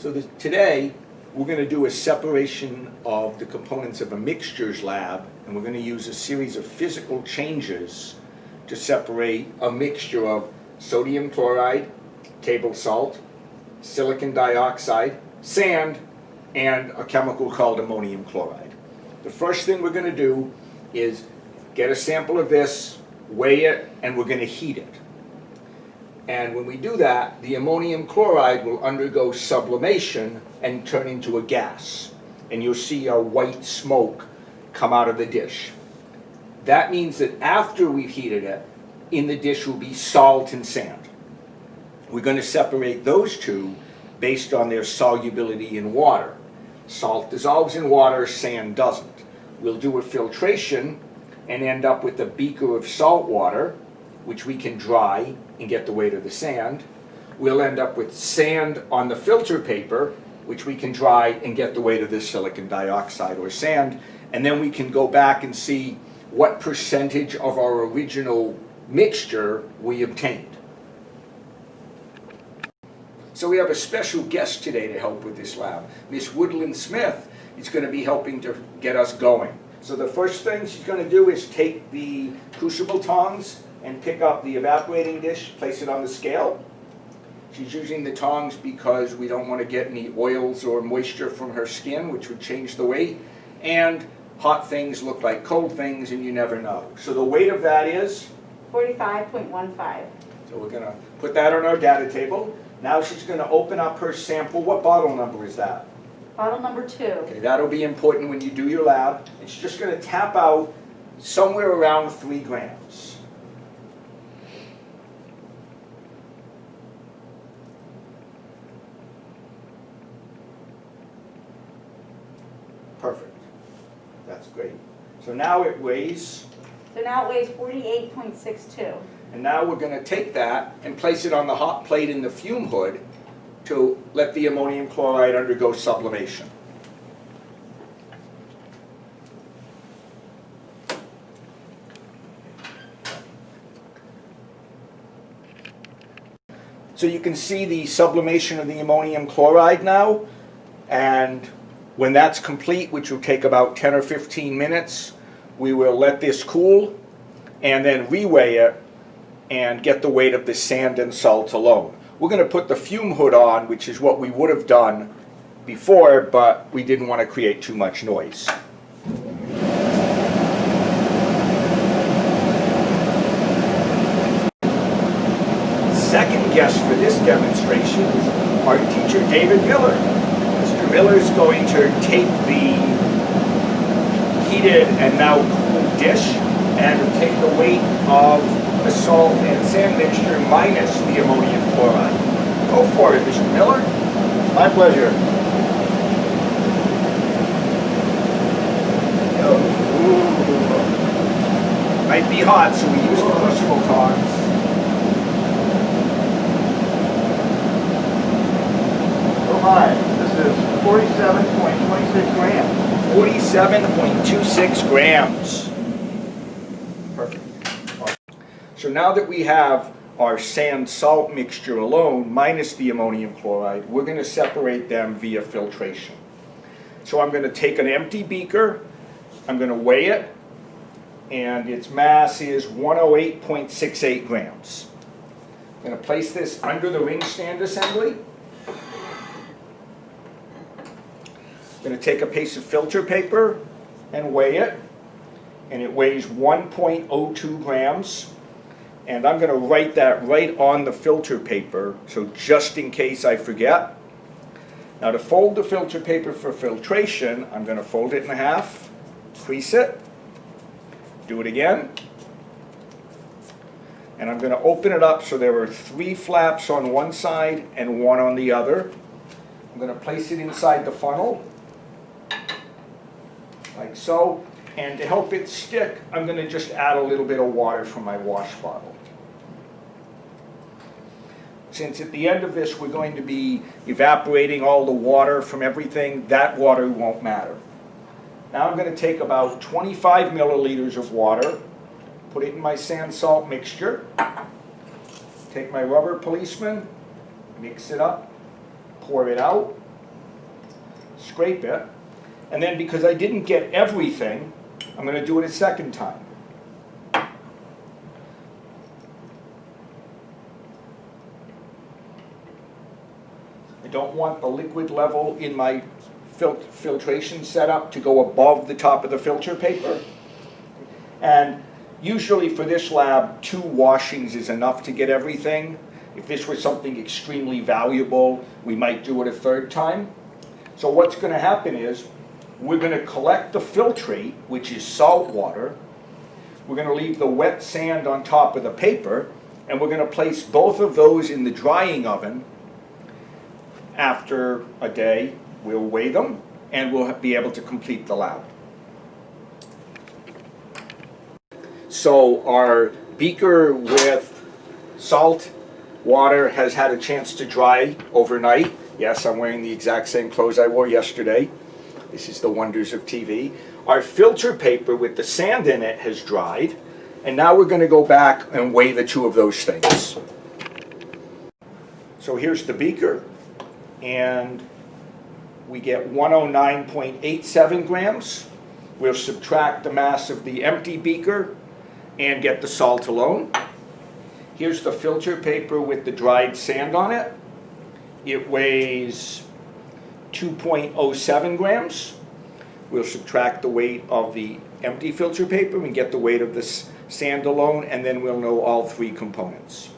Today, we're going to do a separation of the components of a mixtures lab, and we're going to use a series of physical changes to separate a mixture of sodium chloride, table salt, silicon dioxide, sand, and a chemical called ammonium chloride. The first thing we're going to do is get a sample of this, weigh it, and we're going to heat it. And when we do that, the ammonium chloride will undergo sublimation and turn into a gas. And you'll see a white smoke come out of the dish. That means that after we've heated it, in the dish will be salt and sand. We're going to separate those two based on their solubility in water. Salt dissolves in water, sand doesn't. We'll do a filtration and end up with a beaker of salt water, which we can dry and get the weight of the sand. We'll end up with sand on the filter paper, which we can dry and get the weight of this silicon dioxide or sand. And then we can go back and see what percentage of our original mixture we obtained. So we have a special guest today to help with this lab. Miss Woodland Smith is going to be helping to get us going. So the first thing she's going to do is take the crucible tongs and pick up the evaporating dish, place it on the scale. She's using the tongs because we don't want to get any oils or moisture from her skin, which would change the weight. And hot things look like cold things, and you never know. So the weight of that is? 45.15. So we're going to put that on our data table. Now she's going to open up her sample. What bottle number is that? Bottle number 2. Okay, that'll be important when you do your lab. And she's just going to tap out somewhere around 3 grams. Perfect. That's great. So now it weighs? So now it weighs 48.62. And now we're going to take that and place it on the hot plate in the fume hood to let the ammonium chloride undergo sublimation. So you can see the sublimation of the ammonium chloride now, and when that's complete, which will take about 10 or 15 minutes, we will let this cool and then reweigh it and get the weight of the sand and salt alone. We're going to put the fume hood on, which is what we would have done before, but we didn't want to create too much noise. Second guest for this demonstration is our teacher, David Miller. Mr. Miller is going to take the heated and now cooled dish and take the weight of the salt and sand mixture minus the ammonium chloride. Go for it, Mr. Miller. My pleasure. Might be hot, so we use the crucible tongs. Oh my, this is 47.26 grams. 47.26 grams. Perfect. So now that we have our sand-salt mixture alone, minus the ammonium chloride, we're going to separate them via filtration. So I'm going to take an empty beaker, I'm going to weigh it, and its mass is 108.68 grams. I'm going to place this under the ring stand assembly. I'm going to take a piece of filter paper and weigh it, and it weighs 1.02 grams. And I'm going to write that right on the filter paper, so just in case I forget. Now to fold the filter paper for filtration, I'm going to fold it in half, crease it, do it again, and I'm going to open it up so there are 3 flaps on one side and 1 on the other. I'm going to place it inside the funnel, like so. And to help it stick, I'm going to just add a little bit of water from my wash bottle. Since at the end of this we're going to be evaporating all the water from everything, that water won't matter. Now I'm going to take about 25 milliliters of water, put it in my sand-salt mixture, take my rubber policeman, mix it up, pour it out, scrape it. And then because I didn't get everything, I'm going to do it a second time. I don't want the liquid level in my filtration setup to go above the top of the filter paper. And usually for this lab, 2 washings is enough to get everything. If this was something extremely valuable, we might do it a 3rd time. So what's going to happen is we're going to collect the filtrate, which is salt water. We're going to leave the wet sand on top of the paper, and we're going to place both of those in the drying oven. After a day, we'll weigh them, and we'll be able to complete the lab. So our beaker with salt water has had a chance to dry overnight. Yes, I'm wearing the exact same clothes I wore yesterday. This is the wonders of TV. Our filter paper with the sand in it has dried, and now we're going to go back and weigh the 2 of those things. So here's the beaker, and we get 109.87 grams. We'll subtract the mass of the empty beaker and get the salt alone. Here's the filter paper with the dried sand on it. It weighs 2.07 grams. We'll subtract the weight of the empty filter paper and get the weight of the sand alone, and then we'll know all 3 components.